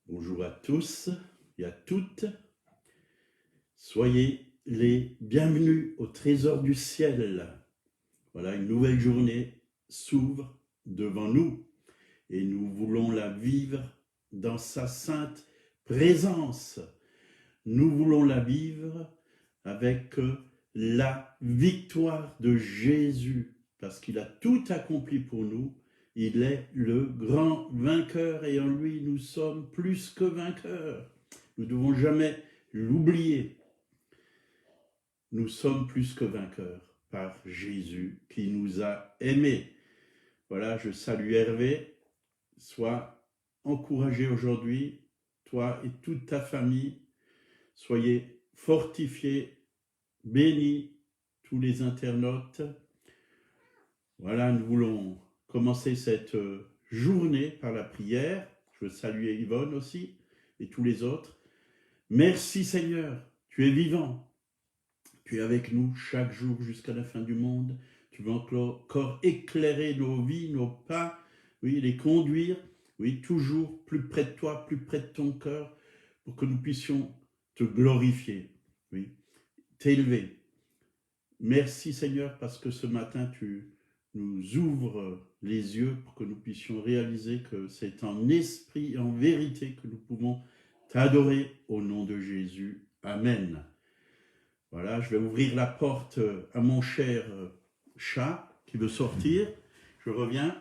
Bonjour à tous et à toutes. Soyez les bienvenus au trésor du ciel. Voilà, une nouvelle journée s'ouvre devant nous et nous voulons la vivre dans sa sainte présence. Nous voulons la vivre avec la victoire de Jésus parce qu'il a tout accompli pour nous. Il est le grand vainqueur et en lui nous sommes plus que vainqueurs. Nous ne devons jamais l'oublier. Nous sommes plus que vainqueurs par Jésus qui nous a aimés. Voilà, je salue Hervé. Sois encouragé aujourd'hui, toi et toute ta famille. Soyez fortifiés, bénis, tous les internautes. Voilà, nous voulons commencer cette journée par la prière. Je salue Yvonne aussi et tous les autres. Merci Seigneur, tu es vivant. Tu es avec nous chaque jour jusqu'à la fin du monde. Tu veux encore éclairer nos vies, nos pas, oui, les conduire, oui, toujours plus près de toi, plus près de ton cœur, pour que nous puissions te glorifier, oui, t'élever. Merci Seigneur parce que ce matin tu nous ouvres les yeux pour que nous puissions réaliser que c'est en esprit et en vérité que nous pouvons t'adorer au nom de Jésus. Amen. Voilà, je vais ouvrir la porte à mon cher chat qui veut sortir. Je reviens.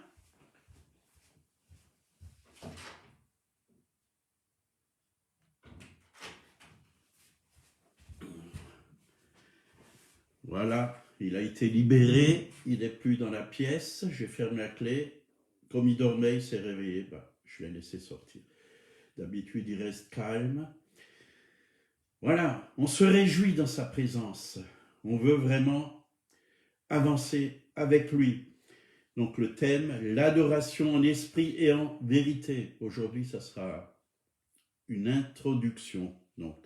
Voilà, il a été libéré, il n'est plus dans la pièce, j'ai fermé la clé. Comme il dormait, il s'est réveillé, je l'ai laissé sortir. D'habitude, il reste calme. Voilà, on se réjouit dans sa présence. On veut vraiment avancer avec lui. Donc le thème, l'adoration en esprit et en vérité. Aujourd'hui, ça sera une introduction. Donc,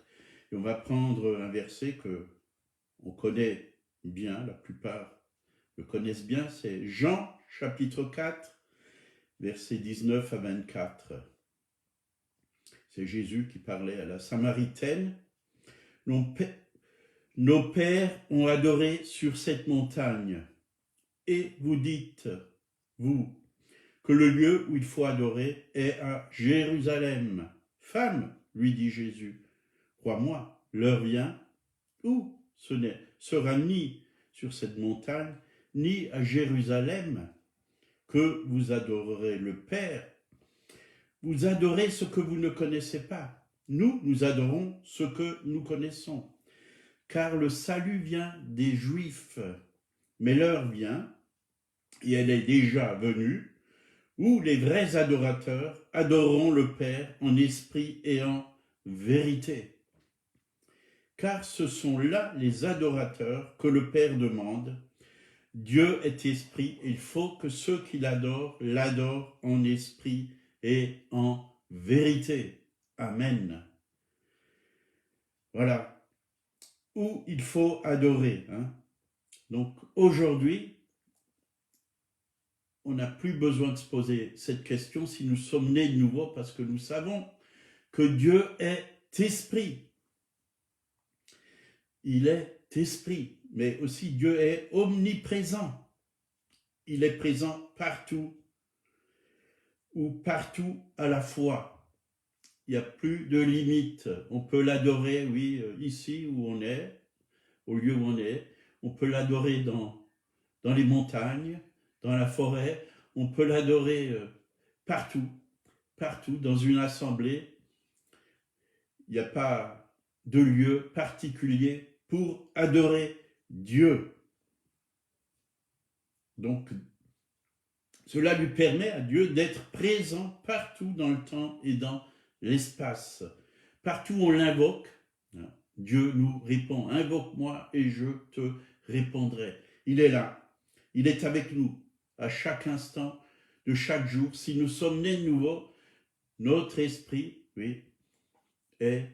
et on va prendre un verset que on connaît bien, la plupart le connaissent bien, c'est Jean chapitre 4, versets 19 à 24. C'est Jésus qui parlait à la Samaritaine. Nos pères ont adoré sur cette montagne. Et vous dites, vous, que le lieu où il faut adorer est à Jérusalem. Femme, lui dit Jésus, crois-moi, l'heure vient où ce ne sera ni sur cette montagne, ni à Jérusalem que vous adorerez le Père. Vous adorez ce que vous ne connaissez pas. Nous adorons ce que nous connaissons. Car le salut vient des Juifs. Mais l'heure vient, et elle est déjà venue, où les vrais adorateurs adoreront le Père en esprit et en vérité. Car ce sont là les adorateurs que le Père demande. Dieu est esprit, et il faut que ceux qui l'adorent en esprit et en vérité. Amen. Voilà. Où il faut adorer. Donc aujourd'hui, on n'a plus besoin de se poser cette question si nous sommes nés de nouveau, parce que nous savons que Dieu est esprit. Il est esprit, mais aussi Dieu est omniprésent. Il est présent partout ou partout à la fois. Il n'y a plus de limite. On peut l'adorer, oui, ici où on est, au lieu où on est. On peut l'adorer dans les montagnes, dans la forêt. On peut l'adorer partout, dans une assemblée. Il n'y a pas de lieu particulier pour adorer Dieu. Donc, cela lui permet à Dieu d'être présent partout dans le temps et dans l'espace. Partout où on l'invoque, Dieu nous répond. Invoque-moi et je te répondrai. Il est là. Il est avec nous à chaque instant de chaque jour. Si nous sommes nés de nouveau, notre esprit, oui, est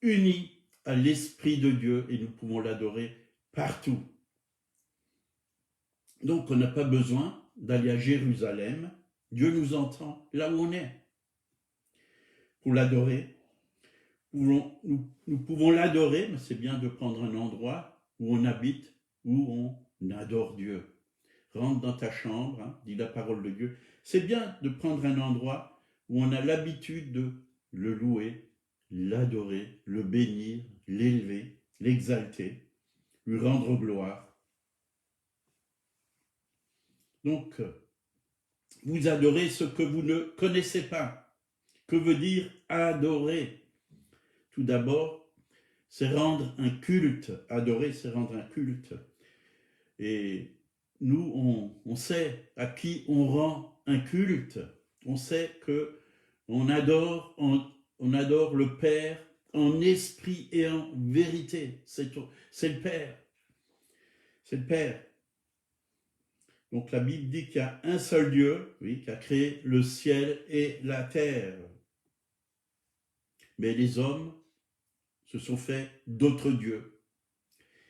uni à l'esprit de Dieu et nous pouvons l'adorer partout. Donc, on n'a pas besoin d'aller à Jérusalem. Dieu nous entend là où on est. pour l'adorer. Nous pouvons l'adorer, mais c'est bien de prendre un endroit où on habite, où on adore Dieu. Rentre dans ta chambre, hein, dit la parole de Dieu. C'est bien de prendre un endroit où on a l'habitude de le louer, l'adorer, le bénir, l'élever, l'exalter, lui rendre gloire. Donc, vous adorez ce que vous ne connaissez pas. Que veut dire adorer? Tout d'abord, c'est rendre un culte. Adorer, c'est rendre un culte. Et nous, on sait à qui on rend un culte. On sait que on adore le Père en esprit et en vérité. C'est le Père. C'est le Père. Donc la Bible dit qu'il y a un seul Dieu, oui, qui a créé le ciel et la terre. Mais les hommes se sont fait d'autres dieux.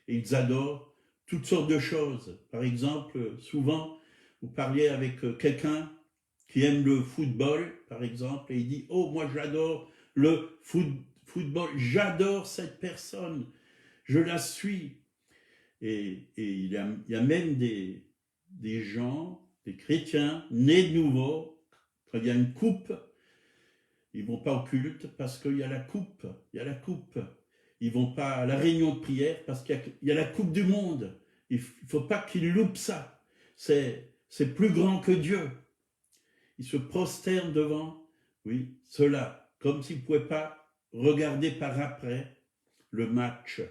Et ils adorent toutes sortes de choses. Par exemple, souvent, vous parliez avec quelqu'un qui aime le football, par exemple, et il dit « Oh, moi j'adore le football, j'adore cette personne, je la suis. » Et il y a même des gens, des chrétiens, nés de nouveau, quand il y a une coupe, ils ne vont pas au culte parce qu'il y a la coupe, Ils ne vont pas à la réunion de prière parce qu'il y a la coupe du monde. Il ne faut pas qu'ils loupent ça. C'est plus grand que Dieu. Ils se prosternent devant, oui, cela, comme s'ils ne pouvaient pas regarder par après le match.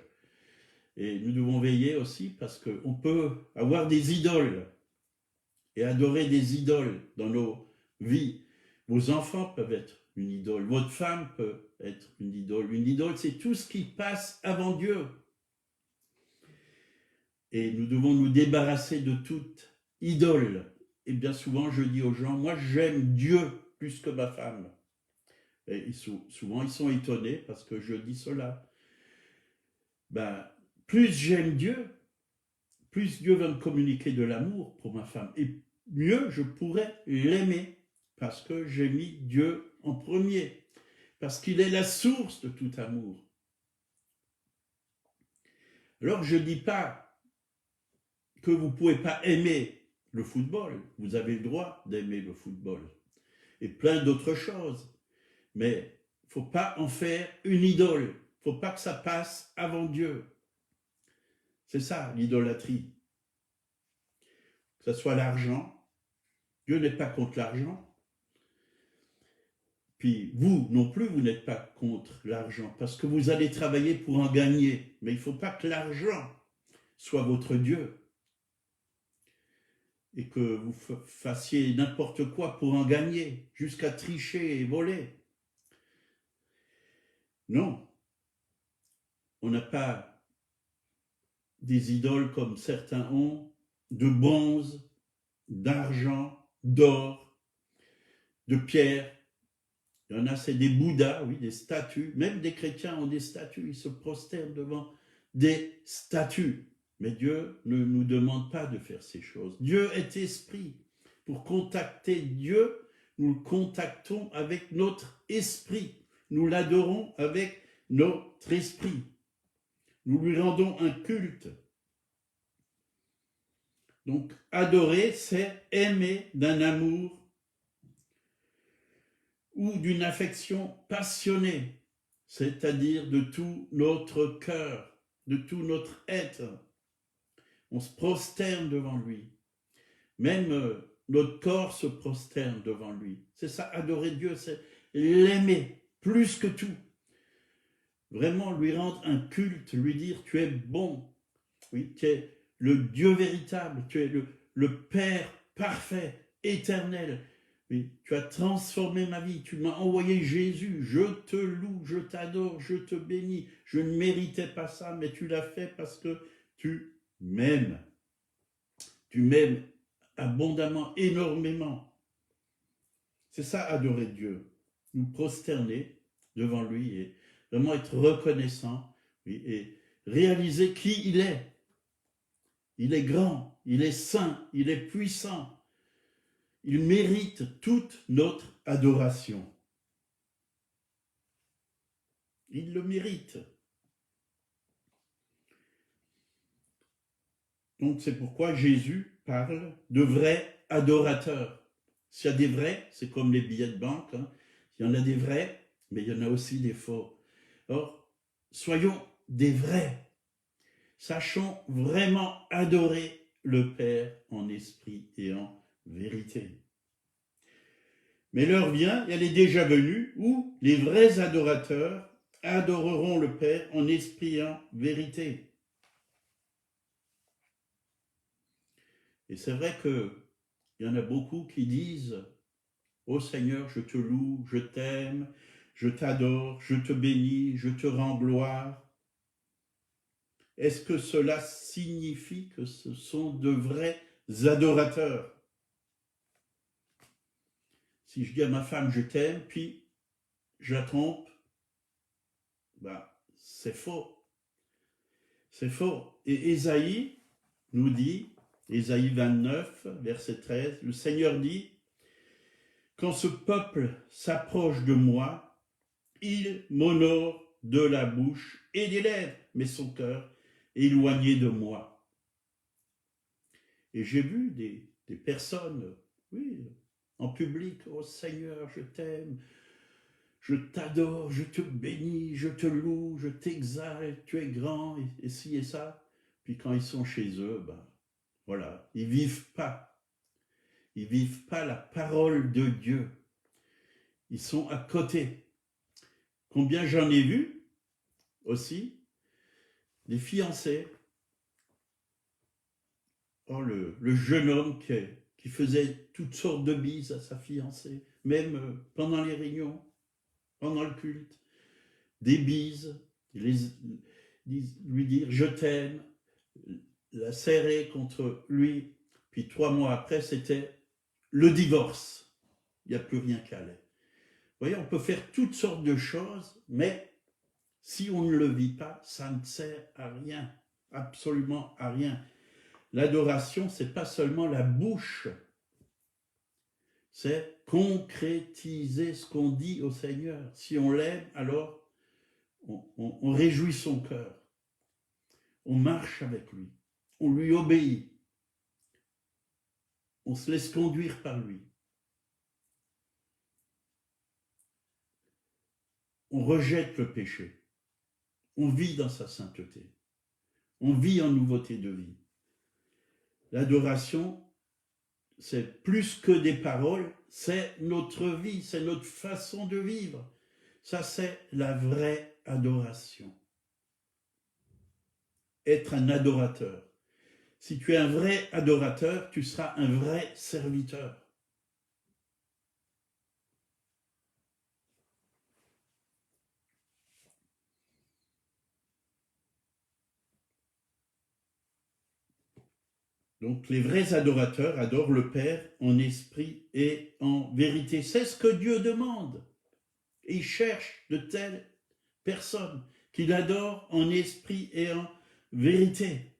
Et nous devons veiller aussi parce qu'on peut avoir des idoles et adorer des idoles dans nos vies. Vos enfants peuvent être une idole, votre femme peut être une idole. Une idole, c'est tout ce qui passe avant Dieu. Et nous devons nous débarrasser de toute idole. Et bien souvent, je dis aux gens, moi j'aime Dieu plus que ma femme. Et souvent, ils sont étonnés parce que je dis cela. Plus j'aime Dieu, plus Dieu va me communiquer de l'amour pour ma femme. Et mieux je pourrais l'aimer parce que j'ai mis Dieu en premier. Parce qu'il est la source de tout amour. Alors je ne dis pas que vous ne pouvez pas aimer le football. Vous avez le droit d'aimer le football. Et plein d'autres choses. Mais il ne faut pas en faire une idole. Il ne faut pas que ça passe avant Dieu. C'est ça l'idolâtrie. Que ce soit l'argent. Dieu n'est pas contre l'argent. Puis vous non plus, vous n'êtes pas contre l'argent. Parce que vous allez travailler pour en gagner. Mais il ne faut pas que l'argent soit votre Dieu. Et que vous fassiez n'importe quoi pour en gagner. Jusqu'à tricher et voler. Non. On n'a pas des idoles comme certains ont, de bronze, d'argent, d'or, de pierre. Il y en a, c'est des bouddhas, oui, des statues. Même des chrétiens ont des statues. Ils se prosternent devant des statues. Mais Dieu ne nous demande pas de faire ces choses. Dieu est esprit. Pour contacter Dieu, nous le contactons avec notre esprit. Nous l'adorons avec notre esprit. Nous lui rendons un culte. Donc, adorer, c'est aimer d'un amour ou d'une affection passionnée, c'est-à-dire de tout notre cœur, de tout notre être. On se prosterne devant lui. Même notre corps se prosterne devant lui. C'est ça, adorer Dieu, c'est l'aimer plus que tout. Vraiment lui rendre un culte, lui dire tu es bon, oui, tu es le Dieu véritable, tu es le Père parfait, éternel. Oui, tu as transformé ma vie, tu m'as envoyé Jésus, je te loue, je t'adore, je te bénis. Je ne méritais pas ça, mais tu l'as fait parce que tu m'aimes. Tu m'aimes abondamment, énormément. C'est ça, adorer Dieu. Nous prosterner devant lui et vraiment être reconnaissant, oui, et réaliser qui il est. Il est grand, il est saint, il est puissant. Il mérite toute notre adoration. Il le mérite. Donc c'est pourquoi Jésus parle de vrais adorateurs. S'il y a des vrais, c'est comme les billets de banque, hein. Il y en a des vrais, mais il y en a aussi des faux. Or, soyons des vrais. Sachons vraiment adorer le Père en esprit et en vérité. Mais l'heure vient, et elle est déjà venue, où les vrais adorateurs adoreront le Père en esprit et en vérité. Et c'est vrai qu'il y en a beaucoup qui disent « Ô Seigneur, je te loue, je t'aime, je t'adore, je te bénis, je te rends gloire. » Est-ce que cela signifie que ce sont de vrais adorateurs? Si je dis à ma femme « je t'aime », puis je la trompe, ben, c'est faux. C'est faux. Et Ésaïe nous dit, Ésaïe 29, verset 13, le Seigneur dit, « Quand ce peuple s'approche de moi, il m'honore de la bouche et des lèvres, mais son cœur est éloigné de moi. » Et j'ai vu des personnes, oui, en public, « Oh Seigneur, je t'aime, je t'adore, je te bénis, je te loue, je t'exalte, tu es grand, et ci et ça. » Puis quand ils sont chez eux, ben voilà, ils vivent pas la parole de Dieu. Ils sont à côté. Combien j'en ai vu aussi, des fiancés. Oh, le jeune homme qui faisait toutes sortes de bises à sa fiancée, même pendant les réunions, pendant le culte, des bises, lui dire je t'aime, la serrer contre lui, puis 3 mois après c'était le divorce. Il n'y a plus rien qui allait. Vous voyez, on peut faire toutes sortes de choses, mais si on ne le vit pas, ça ne sert à rien, absolument à rien. L'adoration, c'est pas seulement la bouche, c'est concrétiser ce qu'on dit au Seigneur. Si on l'aime, alors on réjouit son cœur, on marche avec lui, on lui obéit, on se laisse conduire par lui. On rejette le péché, on vit dans sa sainteté, on vit en nouveauté de vie. L'adoration, c'est plus que des paroles, c'est notre vie, c'est notre façon de vivre. Ça, c'est la vraie adoration. Être un adorateur. Si tu es un vrai adorateur, tu seras un vrai serviteur. Donc les vrais adorateurs adorent le Père en esprit et en vérité. C'est ce que Dieu demande. Et il cherche de telles personnes qui l'adorent en esprit et en vérité.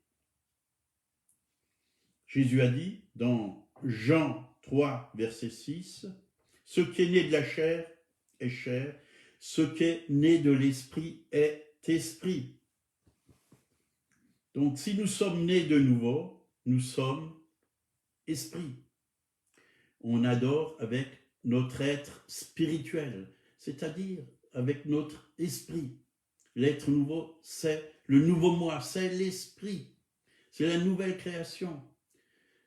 Jésus a dit dans Jean 3, verset 6, « Ce qui est né de la chair est chair, ce qui est né de l'esprit est esprit. » Donc si nous sommes nés de nouveau, nous sommes esprit. On adore avec notre être spirituel, c'est-à-dire avec notre esprit. L'être nouveau, c'est le nouveau moi, c'est l'esprit, c'est la nouvelle création.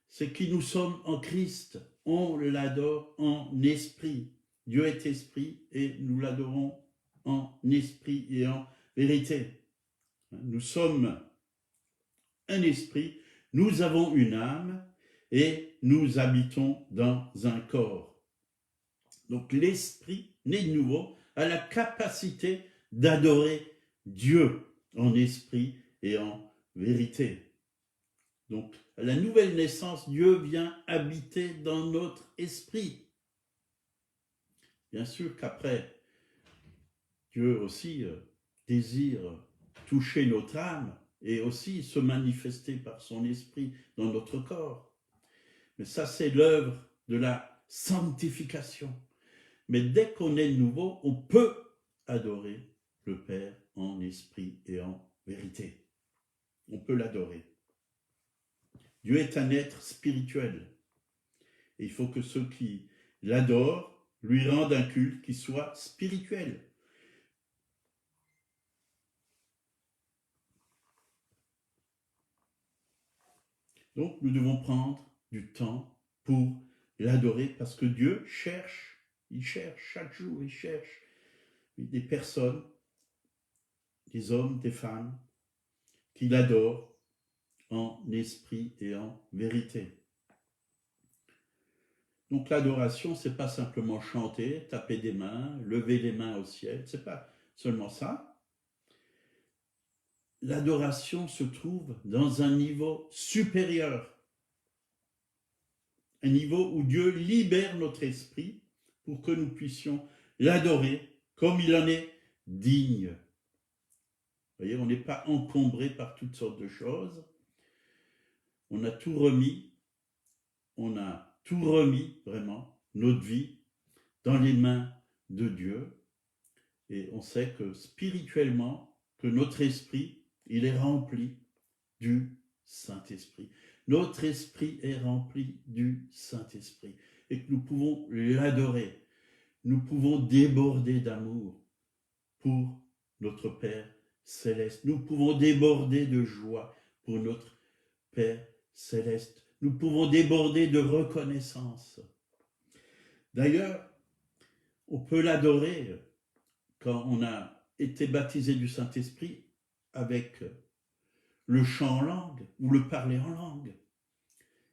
C'est qui nous sommes en Christ, on l'adore en esprit. Dieu est esprit et nous l'adorons en esprit et en vérité. Nous sommes un esprit, nous avons une âme et nous habitons dans un corps. Donc l'esprit, né de nouveau, a la capacité d'adorer Dieu en esprit et en vérité. Donc, à la nouvelle naissance, Dieu vient habiter dans notre esprit. Bien sûr qu'après, Dieu aussi désire toucher notre âme et aussi se manifester par son esprit dans notre corps. Mais ça, c'est l'œuvre de la sanctification. Mais dès qu'on est nouveau, on peut adorer le Père en esprit et en vérité. On peut l'adorer. Dieu est un être spirituel. Et il faut que ceux qui l'adorent lui rendent un culte qui soit spirituel. Donc nous devons prendre du temps pour l'adorer parce que Dieu cherche, il cherche chaque jour, il cherche des personnes, des hommes, des femmes qui l'adorent en esprit et en vérité. Donc l'adoration, c'est pas simplement chanter, taper des mains, lever les mains au ciel, c'est pas seulement ça. L'adoration se trouve dans un niveau supérieur, un niveau où Dieu libère notre esprit pour que nous puissions l'adorer comme il en est digne. Vous voyez, on n'est pas encombré par toutes sortes de choses. On a tout remis vraiment, notre vie, dans les mains de Dieu. Et on sait que spirituellement, que notre esprit, il est rempli du Saint-Esprit. Notre esprit est rempli du Saint-Esprit. Et que nous pouvons l'adorer. Nous pouvons déborder d'amour pour notre Père céleste. Nous pouvons déborder de joie pour notre Père céleste. Nous pouvons déborder de reconnaissance. D'ailleurs, on peut l'adorer quand on a été baptisé du Saint-Esprit avec le chant en langue ou le parler en langue.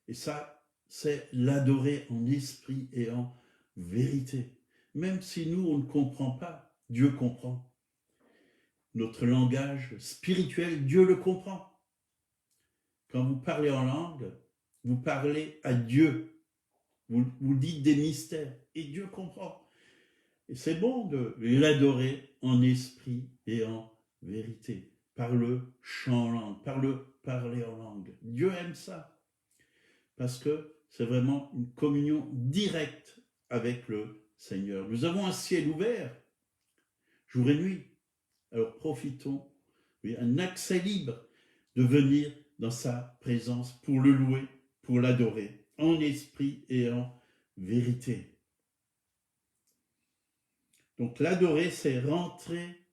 Et ça, c'est l'adorer en esprit et en vérité. Même si nous, on ne comprend pas, Dieu comprend. Notre langage spirituel, Dieu le comprend. Quand vous parlez en langue, vous parlez à Dieu. Vous dites des mystères et Dieu comprend. Et c'est bon de l'adorer en esprit et en vérité, par le chant en langue, par le parler en langue. Dieu aime ça, parce que c'est vraiment une communion directe avec le Seigneur. Nous avons un ciel ouvert, jour et nuit. Alors profitons, oui, un accès libre de venir dans sa présence pour le louer, pour l'adorer, en esprit et en vérité. Donc l'adorer, c'est rentrer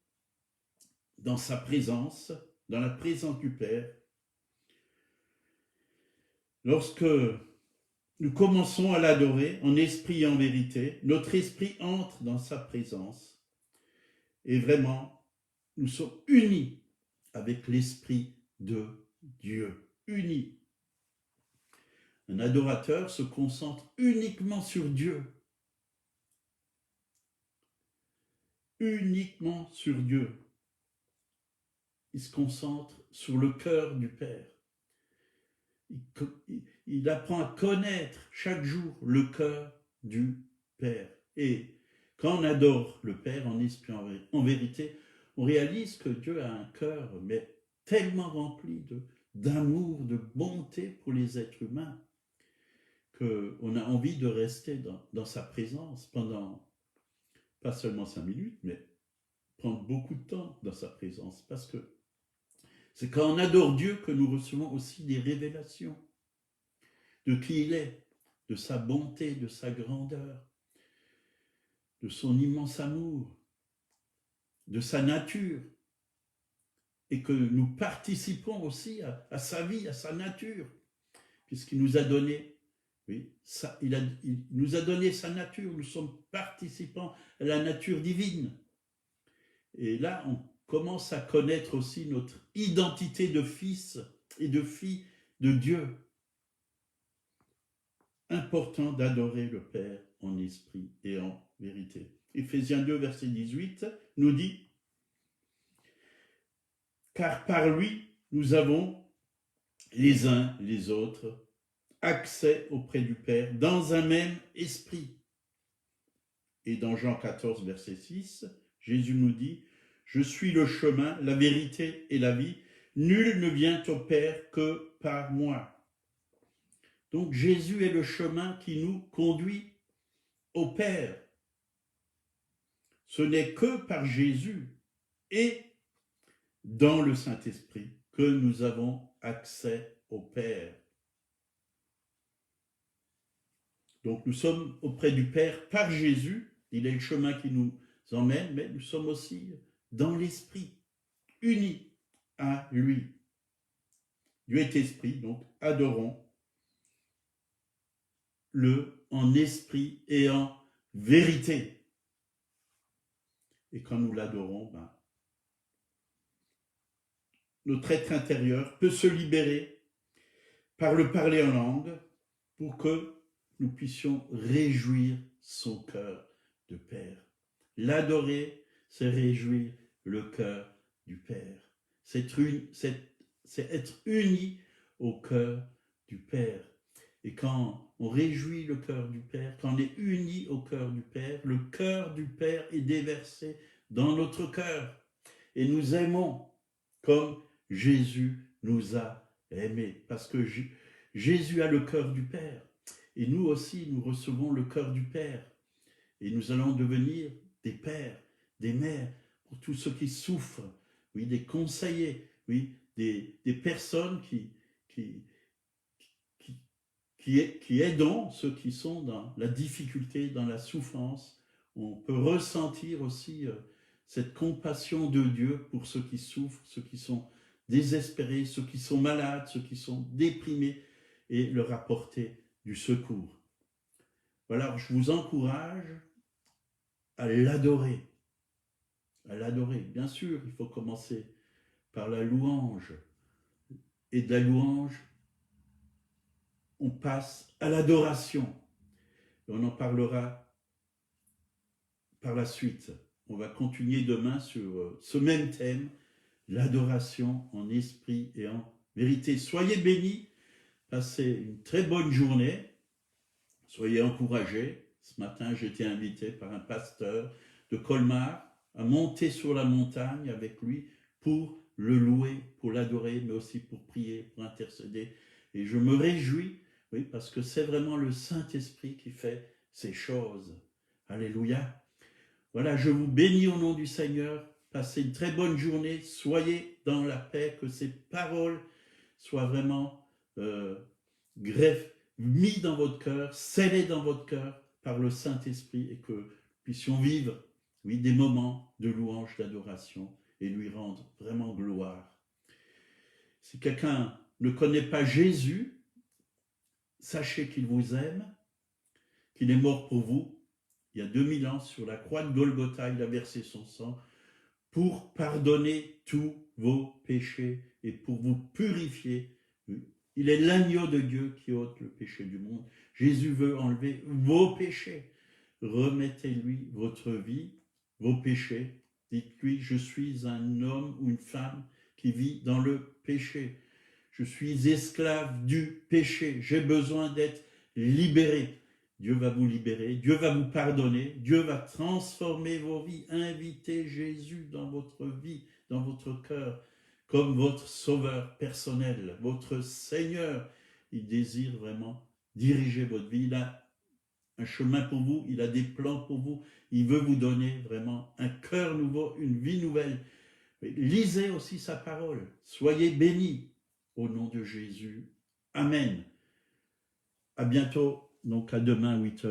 dans sa présence, dans la présence du Père. Lorsque nous commençons à l'adorer en esprit et en vérité, notre esprit entre dans sa présence et vraiment, nous sommes unis avec l'Esprit de Dieu, unis. Un adorateur se concentre uniquement sur Dieu. Uniquement sur Dieu. Il se concentre sur le cœur du Père. Il apprend à connaître chaque jour le cœur du Père. Et quand on adore le Père en esprit, en vérité, on réalise que Dieu a un cœur mais tellement rempli d'amour, de bonté pour les êtres humains, qu'on a envie de rester dans sa présence pendant, pas seulement 5 minutes, mais prendre beaucoup de temps dans sa présence, parce que c'est quand on adore Dieu que nous recevons aussi des révélations de qui il est, de sa bonté, de sa grandeur, de son immense amour, de sa nature, et que nous participons aussi à sa vie, à sa nature, puisqu'il nous a donné, oui, il nous a donné sa nature, nous sommes participants à la nature divine. Et là, on commence à connaître aussi notre identité de fils et de fille de Dieu. Important d'adorer le Père en esprit et en vérité. Éphésiens 2, verset 18 nous dit « Car par lui, nous avons les uns les autres accès auprès du Père dans un même esprit. » Et dans Jean 14, verset 6, Jésus nous dit « Je suis le chemin, la vérité et la vie. Nul ne vient au Père que par moi. » Donc Jésus est le chemin qui nous conduit au Père. Ce n'est que par Jésus et dans le Saint-Esprit que nous avons accès au Père. Donc nous sommes auprès du Père par Jésus, il est le chemin qui nous emmène, mais nous sommes aussi dans l'Esprit, unis à lui. Dieu est esprit, donc adorons-le en esprit et en vérité. Et quand nous l'adorons, notre être intérieur peut se libérer par le parler en langue pour que nous puissions réjouir son cœur de Père. L'adorer, c'est réjouir le cœur du Père. C'est être uni au cœur du Père. Et quand on réjouit le cœur du Père, quand on est uni au cœur du Père, le cœur du Père est déversé dans notre cœur. Et nous aimons comme Jésus nous a aimés. Parce que Jésus a le cœur du Père. Et nous aussi, nous recevons le cœur du Père. Et nous allons devenir des pères, des mères, pour tous ceux qui souffrent, oui, des conseillers, oui, des personnes qui aident ceux qui sont dans la difficulté, dans la souffrance. On peut ressentir aussi cette compassion de Dieu pour ceux qui souffrent, ceux qui sont désespérés, ceux qui sont malades, ceux qui sont déprimés, et leur apporter du secours. Voilà, je vous encourage à l'adorer. À l'adorer. Bien sûr, il faut commencer par la louange. Et de la louange, on passe à l'adoration. Et on en parlera par la suite. On va continuer demain sur ce même thème, l'adoration en esprit et en vérité. Soyez bénis, passez une très bonne journée, soyez encouragés. Ce matin, j'ai été invité par un pasteur de Colmar à monter sur la montagne avec lui pour le louer, pour l'adorer, mais aussi pour prier, pour intercéder. Et je me réjouis, oui, parce que c'est vraiment le Saint-Esprit qui fait ces choses. Alléluia. Voilà, je vous bénis au nom du Seigneur. Passez une très bonne journée. Soyez dans la paix, que ces paroles soient vraiment mis dans votre cœur, scellées dans votre cœur par le Saint-Esprit, et que nous puissions vivre, oui, des moments de louange, d'adoration, et lui rendre vraiment gloire. Si quelqu'un ne connaît pas Jésus, sachez qu'il vous aime, qu'il est mort pour vous. Il y a 2000 ans, sur la croix de Golgotha, il a versé son sang pour pardonner tous vos péchés et pour vous purifier. Il est l'agneau de Dieu qui ôte le péché du monde. Jésus veut enlever vos péchés. Remettez-lui votre vie, vos péchés. Dites-lui, je suis un homme ou une femme qui vit dans le péché. Je suis esclave du péché. J'ai besoin d'être libéré. Dieu va vous libérer, Dieu va vous pardonner, Dieu va transformer vos vies. Invitez Jésus dans votre vie, dans votre cœur, comme votre sauveur personnel, votre Seigneur. Il désire vraiment diriger votre vie. Il a un chemin pour vous, il a des plans pour vous. Il veut vous donner vraiment un cœur nouveau, une vie nouvelle. Lisez aussi sa parole. Soyez bénis au nom de Jésus. Amen. À bientôt, donc à demain 8h.